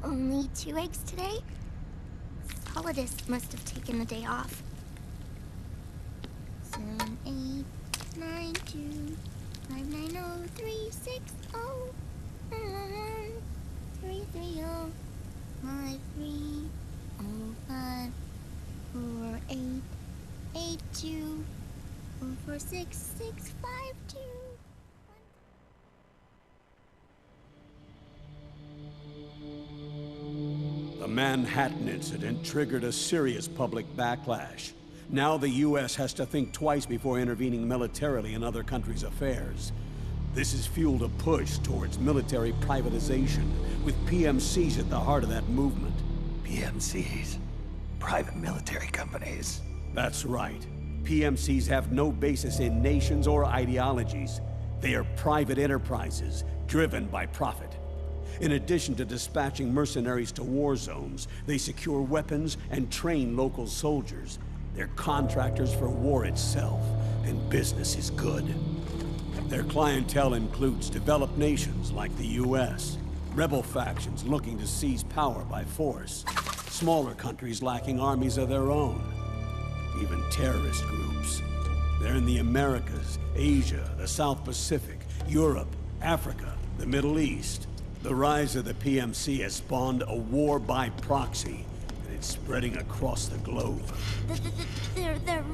Only 2 eggs today? Solidus must have taken the day off. 7, 8, 9, 2, 5, 9, 0, 3, 6, 0, 3, 3, 0, 5, 3, 0, 5, 4, 8, 8, 2, 4, 4, 6, 6, 5, 2. The Manhattan incident triggered a serious public backlash. Now the U.S. has to think twice before intervening militarily in other countries' affairs. This has fueled a push towards military privatization, with PMCs at the heart of that movement. PMCs? Private military companies? That's right. PMCs have no basis in nations or ideologies. They are private enterprises, driven by profit. In addition to dispatching mercenaries to war zones, they secure weapons and train local soldiers. They're contractors for war itself, and business is good. Their clientele includes developed nations like the U.S., rebel factions looking to seize power by force, smaller countries lacking armies of their own, even terrorist groups. They're in the Americas, Asia, the South Pacific, Europe, Africa, the Middle East. The rise of the PMC has spawned a war by proxy, and it's spreading across the globe. They're...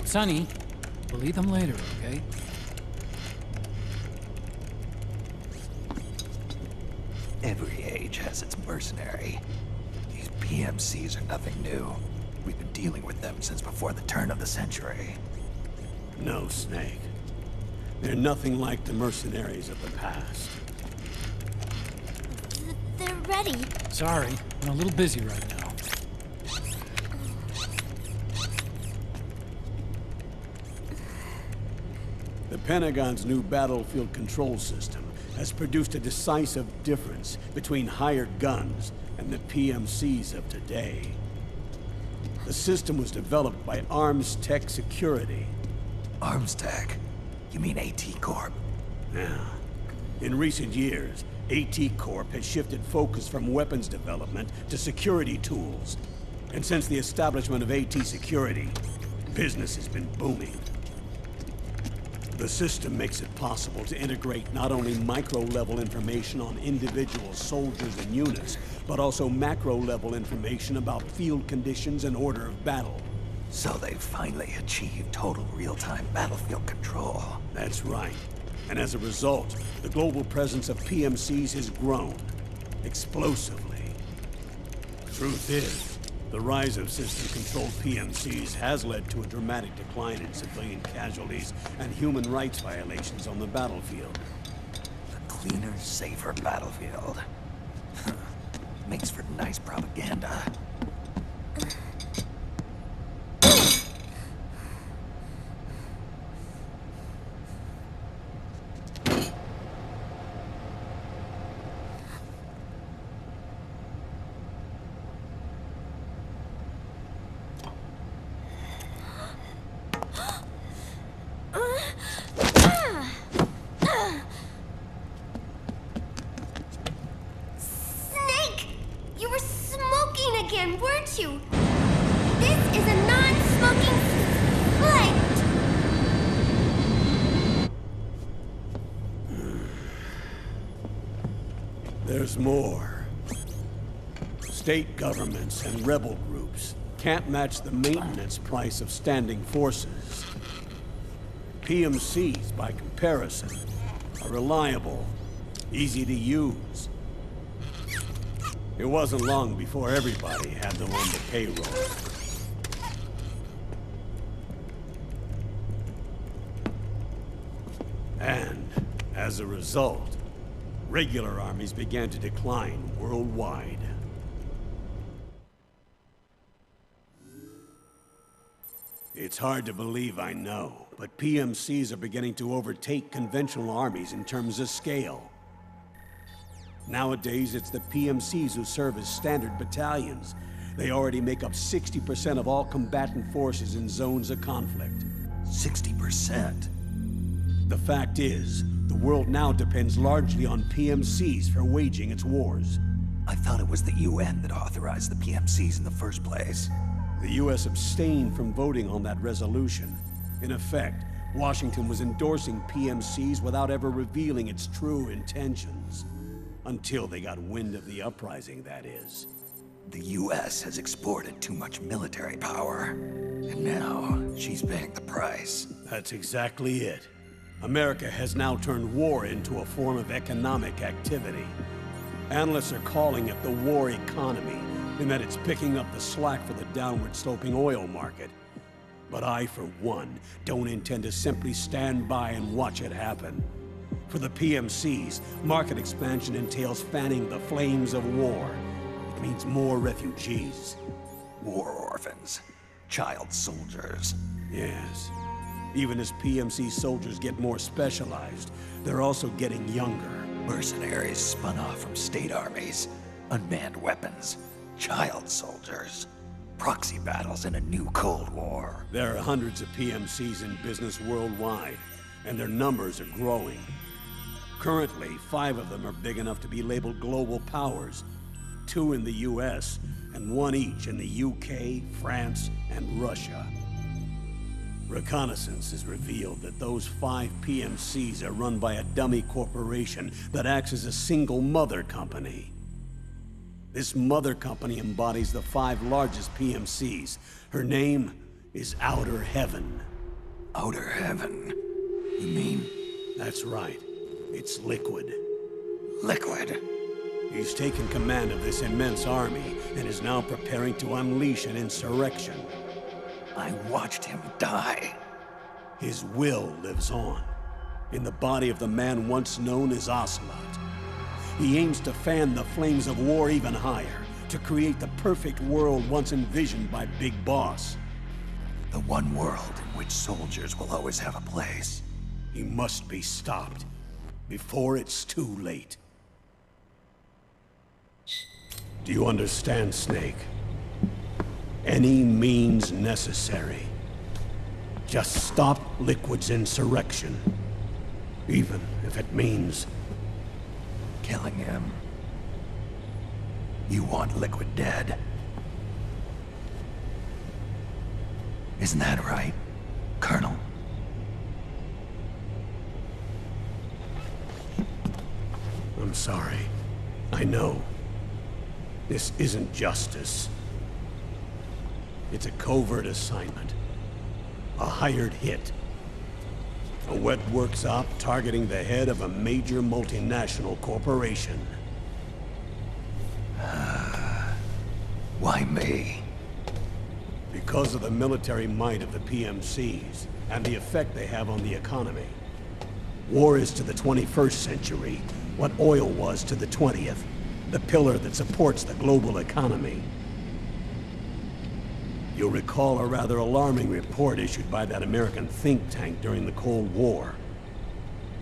Sonny, we'll eat them later, okay? Every age has its mercenary. These PMCs are nothing new. We've been dealing with them since before the turn of the century. No, Snake. They're nothing like the mercenaries of the past. They're ready. Sorry, I'm a little busy right now. The Pentagon's new battlefield control system has produced a decisive difference between hired guns and the PMCs of today. The system was developed by Arms Tech Security. Arms Tech? You mean AT Corp? Yeah. In recent years, AT Corp has shifted focus from weapons development to security tools. And since the establishment of AT Security, business has been booming. The system makes it possible to integrate not only micro-level information on individual soldiers and units, but also macro-level information about field conditions and order of battle. So they've finally achieved total real-time battlefield control. That's right. And as a result, the global presence of PMCs has grown explosively. Truth is, the rise of system-controlled PMCs has led to a dramatic decline in civilian casualties and human rights violations on the battlefield. A cleaner, safer battlefield. Makes for nice propaganda. Weren't you? This is a non-smoking flight! There's more. State governments and rebel groups can't match the maintenance price of standing forces. PMCs, by comparison, are reliable, easy to use. It wasn't long before everybody had them on the payroll. And, as a result, regular armies began to decline worldwide. It's hard to believe, I know, but PMCs are beginning to overtake conventional armies in terms of scale. Nowadays, it's the PMCs who serve as standard battalions. They already make up 60% of all combatant forces in zones of conflict. 60%? The fact is, the world now depends largely on PMCs for waging its wars. I thought it was the UN that authorized the PMCs in the first place. The U.S. abstained from voting on that resolution. In effect, Washington was endorsing PMCs without ever revealing its true intentions. Until they got wind of the uprising, that is. The US has exported too much military power, and now she's paying the price. That's exactly it. America has now turned war into a form of economic activity. Analysts are calling it the war economy, in that it's picking up the slack for the downward-sloping oil market. But I, for one, don't intend to simply stand by and watch it happen. For the PMCs, market expansion entails fanning the flames of war. It means more refugees. War orphans. Child soldiers. Yes. Even as PMC soldiers get more specialized, they're also getting younger. Mercenaries spun off from state armies. Unmanned weapons. Child soldiers. Proxy battles in a new Cold War. There are hundreds of PMCs in business worldwide, and their numbers are growing. Currently, 5 of them are big enough to be labeled global powers. 2 in the US, and 1 each in the UK, France, and Russia. Reconnaissance has revealed that those 5 PMCs are run by a dummy corporation that acts as a single mother company. This mother company embodies the 5 largest PMCs. Her name is Outer Heaven. Outer Heaven? You mean? That's right. It's Liquid. Liquid? He's taken command of this immense army and is now preparing to unleash an insurrection. I watched him die. His will lives on, in the body of the man once known as Ocelot. He aims to fan the flames of war even higher, to create the perfect world once envisioned by Big Boss. The one world in which soldiers will always have a place. He must be stopped, before it's too late. Do you understand, Snake? Any means necessary. Just stop Liquid's insurrection. Even if it means killing him. You want Liquid dead. Isn't that right, Colonel? I'm sorry. I know. This isn't justice. It's a covert assignment. A hired hit. A wet works op targeting the head of a major multinational corporation. Why me? Because of the military might of the PMCs, and the effect they have on the economy. War is to the 21st century what oil was to the 20th, the pillar that supports the global economy. You'll recall a rather alarming report issued by that American think tank during the Cold War.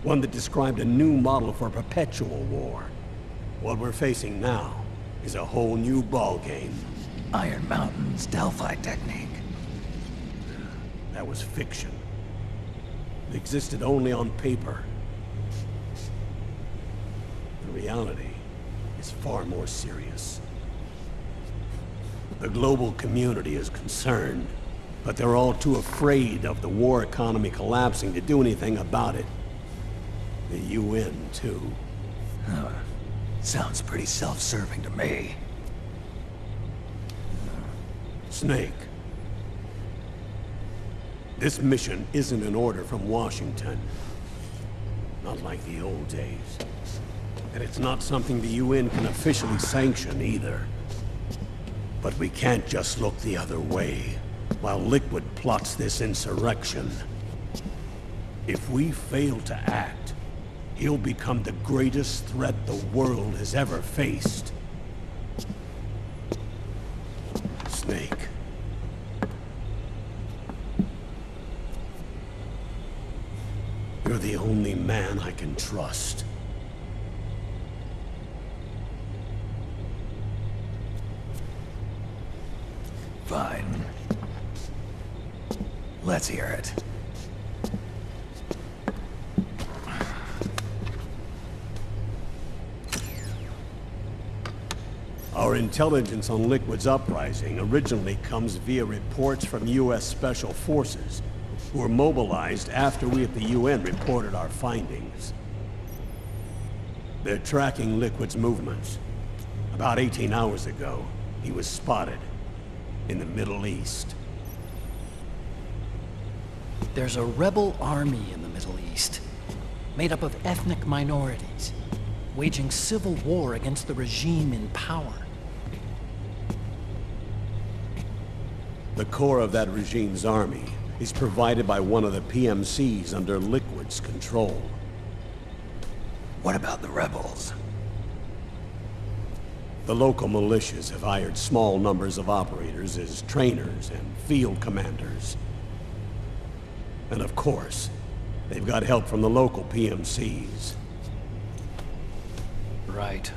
One that described a new model for perpetual war. What we're facing now is a whole new ballgame. Iron Mountain's Delphi technique. That was fiction. It existed only on paper. The reality is far more serious. The global community is concerned, but they're all too afraid of the war economy collapsing to do anything about it. The UN, too. Sounds pretty self-serving to me. Snake. This mission isn't an order from Washington. Not like the old days. And it's not something the UN can officially sanction either. But we can't just look the other way, while Liquid plots this insurrection. If we fail to act, he'll become the greatest threat the world has ever faced. Snake. You're the only man I can trust. Fine. Let's hear it. Our intelligence on Liquid's uprising originally comes via reports from U.S. Special Forces, who were mobilized after we at the UN reported our findings. They're tracking Liquid's movements. About 18 hours ago, he was spotted in the Middle East. There's a rebel army in the Middle East, made up of ethnic minorities, waging civil war against the regime in power. The core of that regime's army is provided by one of the PMCs under Liquid's control. What about the rebels? The local militias have hired small numbers of operators as trainers and field commanders. And of course, they've got help from the local PMCs. Right.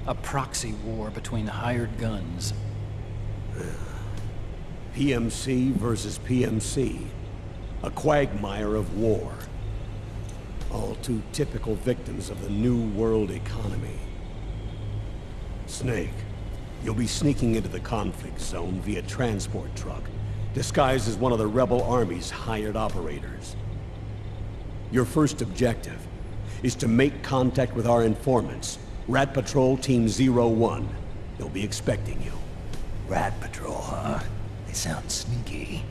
A proxy war between hired guns. PMC versus PMC. A quagmire of war. All too typical victims of the new world economy. Snake, you'll be sneaking into the conflict zone via transport truck, disguised as one of the rebel army's hired operators. Your first objective is to make contact with our informants, Rat Patrol Team 01. They'll be expecting you. Rat Patrol, huh? They sound sneaky.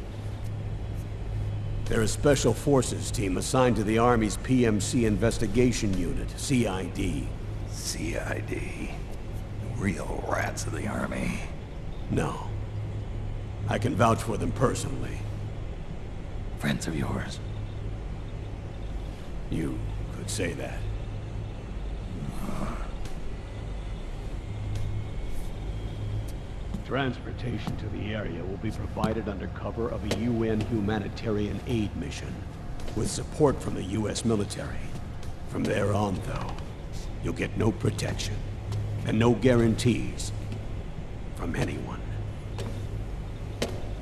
They're a special forces team assigned to the Army's PMC Investigation Unit, CID. CID. Real rats of the Army. No. I can vouch for them personally. Friends of yours? You could say that. Transportation to the area will be provided under cover of a UN humanitarian aid mission, with support from the US military. From there on, though, you'll get no protection, and no guarantees from anyone.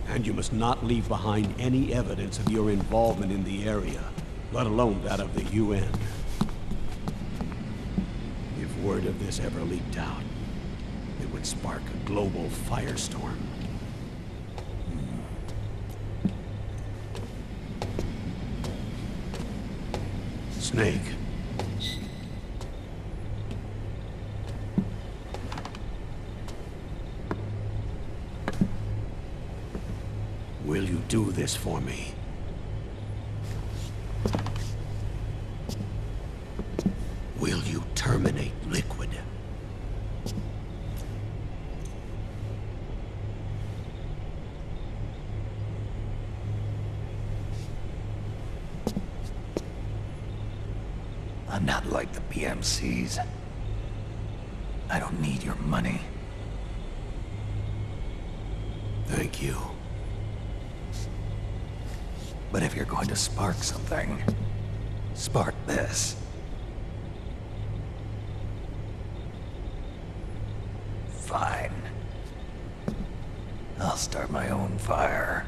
And you must not leave behind any evidence of your involvement in the area, let alone that of the UN. If word of this ever leaked out, it would spark a global firestorm. Snake. Will you do this for me? Will you terminate Liquid? I'm not like the PMCs. I don't need your money. Thank you. But if you're going to spark something, spark this. Fine. I'll start my own fire.